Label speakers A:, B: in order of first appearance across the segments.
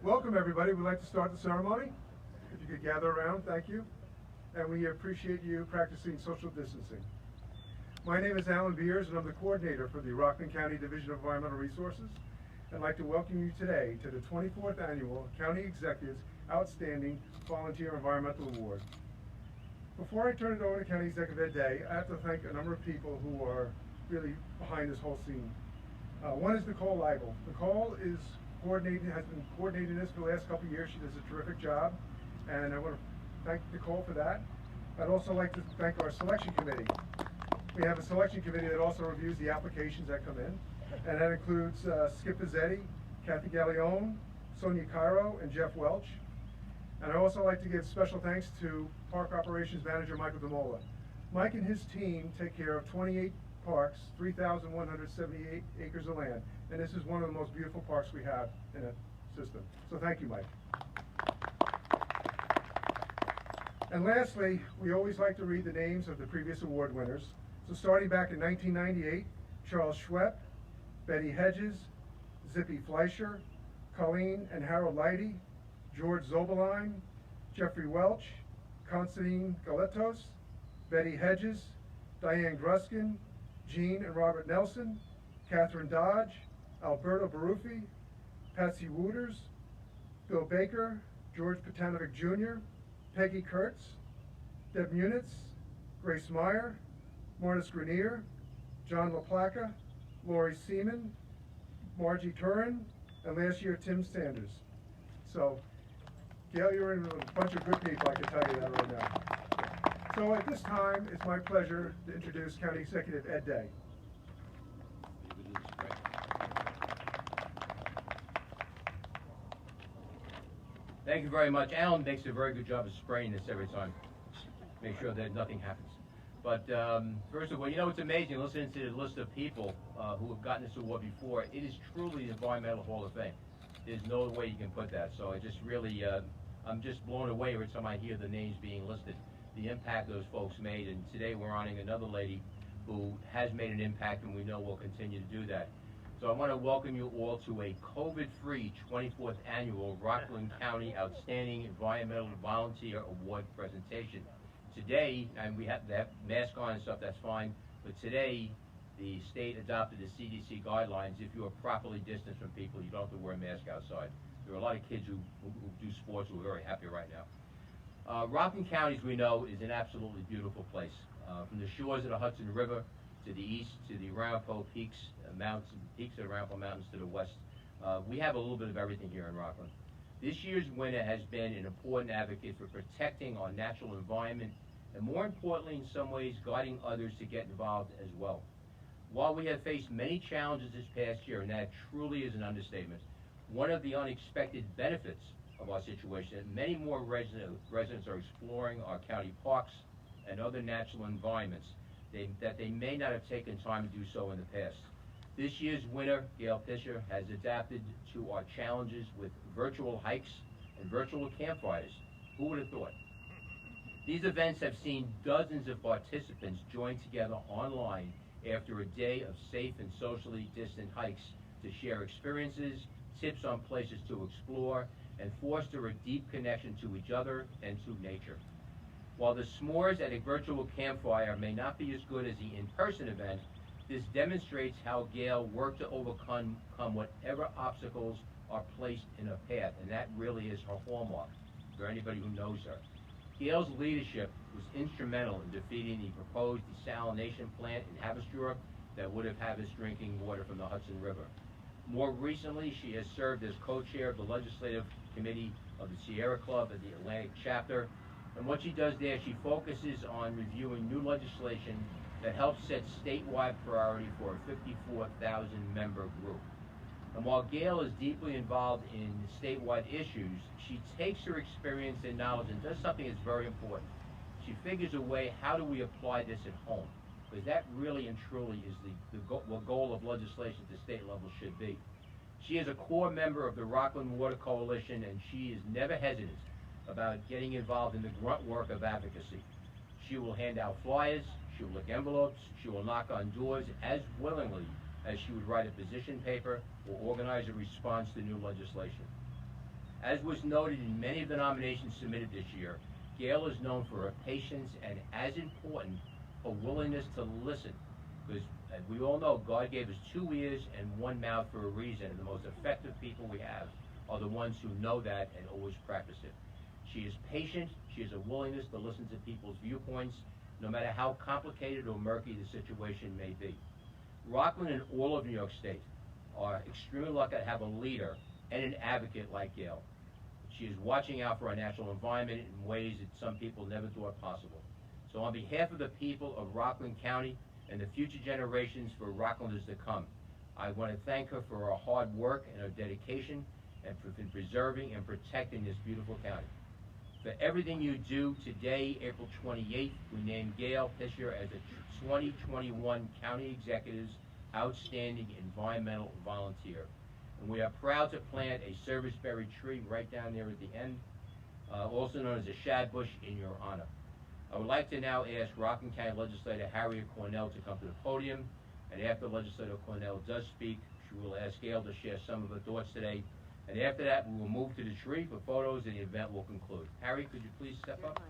A: Welcome everybody. We'd like to start the ceremony. If you could gather around, thank you. And we appreciate you practicing social distancing. My name is Alan Beers and I'm the coordinator for the Rockland County Division of Environmental Resources. I'd like to welcome you today to the 24th Annual County Executives Outstanding Volunteer Environmental Award. Before I turn it over to County Executive Ed Day, I have to thank a number of people who are really behind this whole scene. One is Nicole Leibel. Nicole has been coordinating this for the last couple of years. She does a terrific job, and I want to thank Nicole for that. I'd also like to thank our selection committee. We have a selection committee that also reviews the applications that come in, and that includes Skip Pizzetti, Kathy Gallione, Sonia Cairo, and Jeff Welch. And I also like to give special thanks to Park Operations Manager Michael DeMola. Mike and his team take care of 28 parks, 3,178 acres of land, and this is one of the most beautiful parks we have in a system. So thank you, Mike. And lastly, we always like to read the names of the previous award winners. So starting back in 1998, Charles Schwepp, Betty Hedges, Zippy Fleischer, Colleen and Harold Leidy, George Zobeline, Jeffrey Welch, Constantine Galetos, Betty Hedges, Diane Gruskin, Jean and Robert Nelson, Catherine Dodge, Alberto Baruffi, Patsy Wooters, Bill Baker, George Potanovic Jr., Peggy Kurtz, Deb Munitz, Grace Meyer, Mortis Grenier, John LaPlaca, Lori Seaman, Margie Turin, and last year Tim Sanders. So, Gail, you're in with a bunch of good people, I can tell you that right now. So at this time, it's my pleasure to introduce County Executive Ed Day.
B: Thank you very much. Alan makes a very good job of spraying this every time. Make sure that nothing happens. But first of all, you know, it's amazing listening to the list of people who have gotten this award before. It is truly the Environmental Hall of Fame. There's no way you can put that. So I just really, I'm just blown away every time I hear the names being listed, the impact those folks made. And today we're honoring another lady who has made an impact, and we know will continue to do that. So I want to welcome you all to a COVID-free 24th Annual Rockland County Outstanding Environmental Volunteer Award presentation. Today, and we have to have mask on and stuff, that's fine, but today the state adopted the CDC guidelines. If you are properly distanced from people, you don't have to wear a mask outside. There are a lot of kids who do sports who are very happy right now. Rockland County, as we know, is an absolutely beautiful place. From the shores of the Hudson River to the east, to the Arapahoe Peaks, mountains, peaks of the Arapahoe Mountains to the west, we have a little bit of everything here in Rockland. This year's winner has been an important advocate for protecting our natural environment, and more importantly, in some ways, guiding others to get involved as well. While we have faced many challenges this past year, and that truly is an understatement, one of the unexpected benefits of our situation, many more residents are exploring our county parks and other natural environments that they may not have taken time to do so in the past. This year's winner, Gale Pisha, has adapted to our challenges with virtual hikes and virtual campfires. Who would have thought? These events have seen dozens of participants join together online after a day of safe and socially distant hikes to share experiences, tips on places to explore, and foster a deep connection to each other and to nature. While the s'mores at a virtual campfire may not be as good as the in-person event, this demonstrates how Gale worked to overcome whatever obstacles are placed in her path, and that really is her hallmark for anybody who knows her. Gale's leadership was instrumental in defeating the proposed desalination plant in Haverstraw that would have harvested drinking water from the Hudson River. More recently, she has served as co-chair of the Legislative Committee of the Sierra Club at the Atlantic Chapter. And what she does there, she focuses on reviewing new legislation that helps set statewide priority for a 54,000 member group. And while Gale is deeply involved in statewide issues, she takes her experience and knowledge and does something that's very important. She figures a way, how do we apply this at home? Because that really and truly is the goal of legislation at the state level should be. She is a core member of the Rockland Water Coalition, and she is never hesitant about getting involved in the grunt work of advocacy. She will hand out flyers, she will lick envelopes, she will knock on doors as willingly as she would write a position paper or organize a response to new legislation. As was noted in many of the nominations submitted this year, Gale is known for her patience and, as important, her willingness to listen. Because, as we all know, God gave us 2 ears and 1 mouth for a reason, and the most effective people we have are the ones who know that and always practice it. She is patient. She has a willingness to listen to people's viewpoints, no matter how complicated or murky the situation may be. Rockland and all of New York State are extremely lucky to have a leader and an advocate like Gale. She is watching out for our natural environment in ways that some people never thought possible. So on behalf of the people of Rockland County and the future generations for Rocklanders to come, I want to thank her for her hard work and her dedication and for preserving and protecting this beautiful county. For everything you do today, April 28th, we named Gale Pisha as the 2021 County Executive's Outstanding Environmental Volunteer. And we are proud to plant a service-berry tree right down there at the end, also known as a shad bush, in your honor. I would like to now ask Rockland County Legislator Harriet Cornell to come to the podium, and after Legislator Cornell does speak, she will ask Gale to share some of her thoughts today. And after that, we will move to the tree for photos, and the event will conclude. Harry, could you please step up?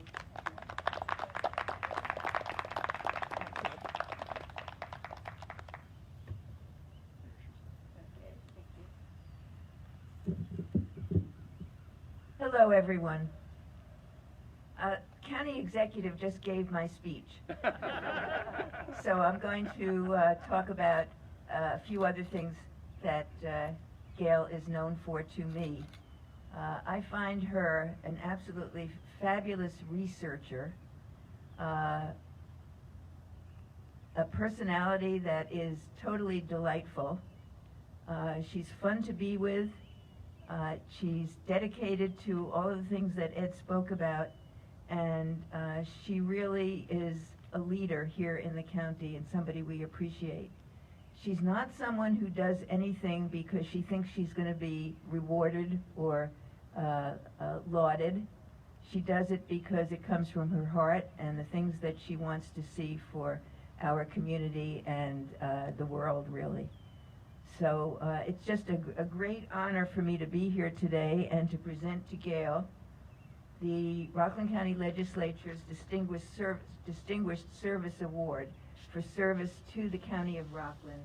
C: Hello, everyone. County Executive just gave my speech. So I'm going to talk about a few other things that Gale is known for to me. I find her an absolutely fabulous researcher, a personality that is totally delightful. She's fun to be with. She's dedicated to all of the things that Ed spoke about, and she really is a leader here in the county and somebody we appreciate. She's not someone who does anything because she thinks she's going to be rewarded or lauded. She does it because it comes from her heart and the things that she wants to see for our community and the world, really. So it's just a great honor for me to be here today and to present to Gale the Rockland County Legislature's Distinguished Service Award for service to the County of Rockland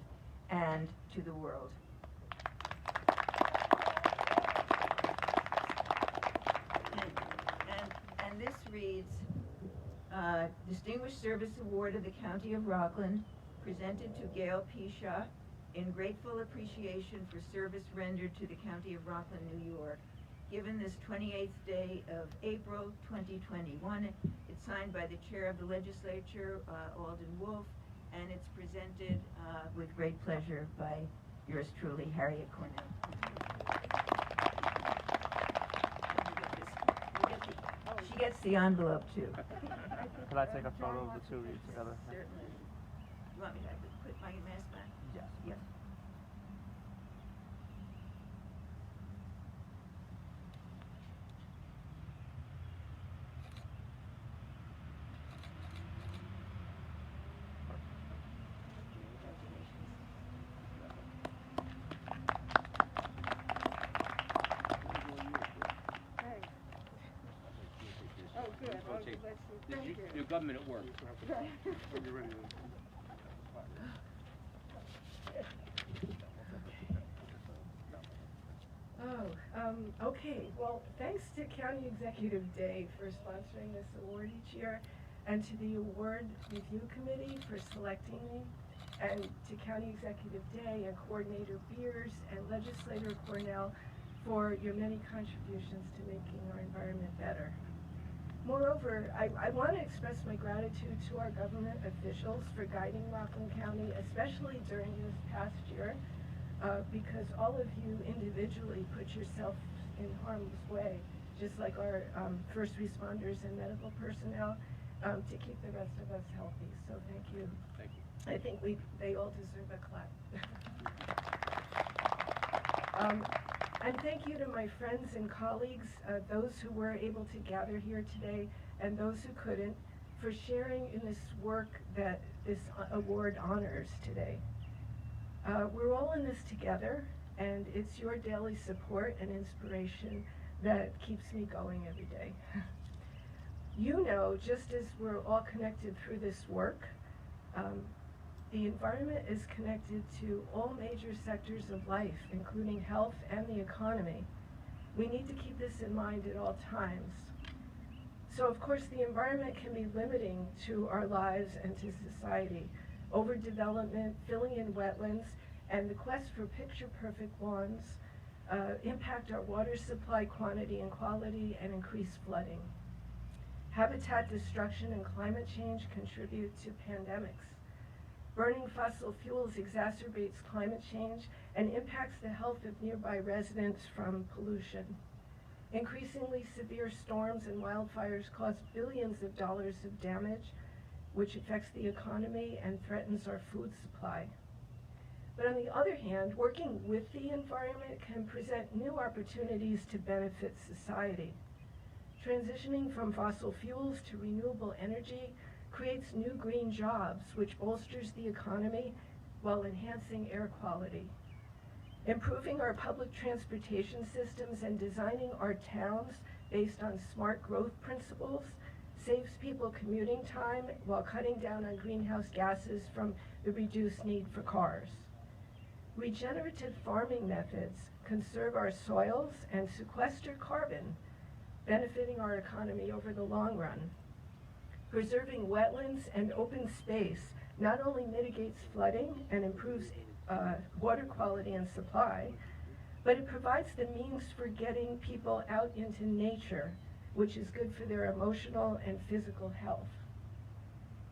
C: and to the world. And this reads, Distinguished Service Award of the County of Rockland, presented to Gale Pisha in grateful appreciation for service rendered to the County of Rockland, New York, given this 28th day of April 2021. It's signed by the Chair of the Legislature, Alden Wolf, and it's presented with great pleasure by yours truly, Harriet Cornell. She gets the envelope too.
D: Could I take a photo of the two of you together?
C: Certainly. You want me to put my mask back?
D: Yes.
C: Yes.
B: Your government at work.
E: Okay. Well, thanks to County Executive Day for sponsoring this award each year, and to the Award Review Committee for selecting me, and to County Executive Day and Coordinator Beers and Legislator Cornell for your many contributions to making our environment better. Moreover, I want to express my gratitude to our government officials for guiding Rockland County, especially during this past year, because all of you individually put yourself in harm's way, just like our first responders and medical personnel, to keep the rest of us healthy. So thank you.
B: Thank you.
E: I think they all deserve a clap. And thank you to my friends and colleagues, those who were able to gather here today and those who couldn't, for sharing in this work that this award honors today. We're all in this together, and it's your daily support and inspiration that keeps me going every day. You know, just as we're all connected through this work, the environment is connected to all major sectors of life, including health and the economy. We need to keep this in mind at all times. So of course the environment can be limiting to our lives and to society. Overdevelopment, filling in wetlands, and the quest for picture-perfect lawns impact our water supply quantity and quality and increase flooding. Habitat destruction and climate change contribute to pandemics. Burning fossil fuels exacerbates climate change and impacts the health of nearby residents from pollution. Increasingly severe storms and wildfires cause billions of dollars of damage, which affects the economy and threatens our food supply. But on the other hand, working with the environment can present new opportunities to benefit society. Transitioning from fossil fuels to renewable energy creates new green jobs, which bolsters the economy while enhancing air quality. Improving our public transportation systems and designing our towns based on smart growth principles saves people commuting time while cutting down on greenhouse gases from the reduced need for cars. Regenerative farming methods conserve our soils and sequester carbon, benefiting our economy over the long run. Preserving wetlands and open space not only mitigates flooding and improves water quality and supply, but it provides the means for getting people out into nature, which is good for their emotional and physical health.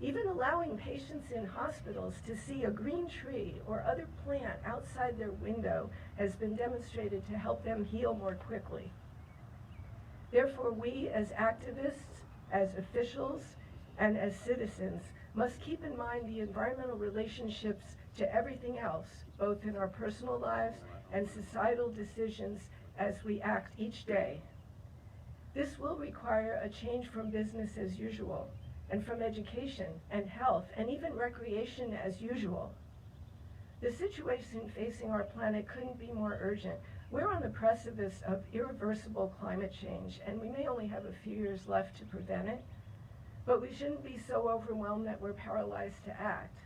E: Even allowing patients in hospitals to see a green tree or other plant outside their window has been demonstrated to help them heal more quickly. Therefore, we as activists, as officials, and as citizens must keep in mind the environmental relationships to everything else, both in our personal lives and societal decisions as we act each day. This will require a change from business as usual, and from education and health and even recreation as usual. The situation facing our planet couldn't be more urgent. We're on the precipice of irreversible climate change, and we may only have a few years left to prevent it, but we shouldn't be so overwhelmed that we're paralyzed to act.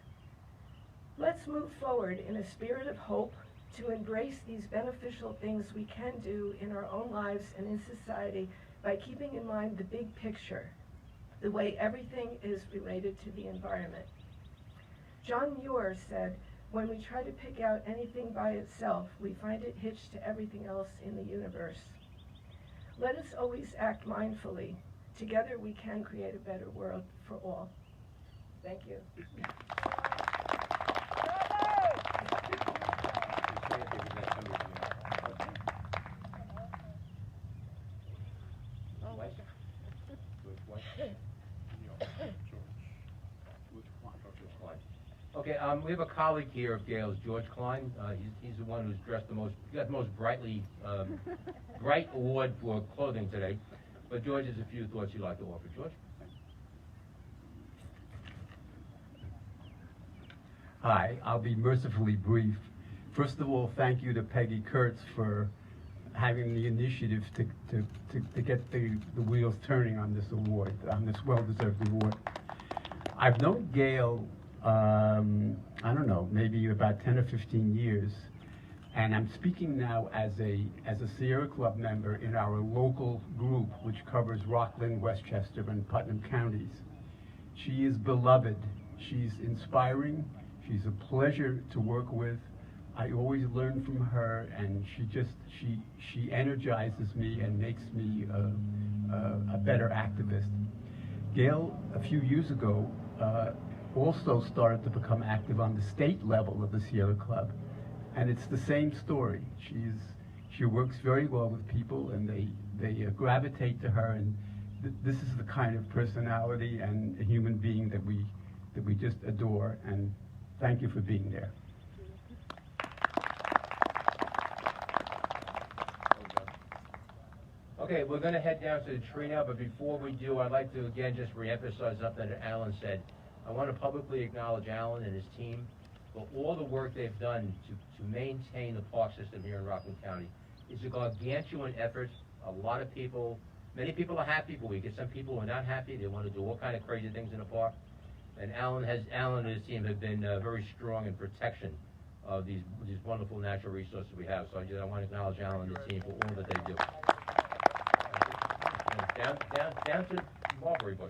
E: Let's move forward in a spirit of hope to embrace these beneficial things we can do in our own lives and in society by keeping in mind the big picture, the way everything is related to the environment. John Muir said, "When we try to pick out anything by itself, we find it hitched to everything else in the universe." Let us always act mindfully. Together we can create a better world for all. Thank you.
B: Okay, we have a colleague here of Gale's, George Klein. He's the one who's dressed the most, he got the most brightly, bright award for clothing today. But George has a few thoughts he'd like to offer. George?
F: Hi, I'll be mercifully brief. First of all, thank you to Peggy Kurtz for having the initiative to get the wheels turning on this award, on this well-deserved award. I've known Gale, I don't know, maybe about 10 or 15 years, and I'm speaking now as a Sierra Club member in our local group, which covers Rockland, Westchester, and Putnam counties. She is beloved. She's inspiring. She's a pleasure to work with. I always learn from her, and she energizes me and makes me a better activist. Gale, a few years ago, also started to become active on the state level of the Sierra Club, and it's the same story. She works very well with people, and they gravitate to her, and this is the kind of personality and a human being that we just adore, and thank you for being there.
B: Okay, we're going to head down to the tree now, but before we do, I'd like to again just reemphasize something that Alan said. I want to publicly acknowledge Alan and his team for all the work they've done to maintain the park system here in Rockland County. It's a gargantuan effort. A lot of people, many people are happy, but we get some people who are not happy. They want to do all kind of crazy things in the park. And Alan and his team have been very strong in protection of these wonderful natural resources we have. So I want to acknowledge Alan and his team for all that they do. And down to Mulberry Bush.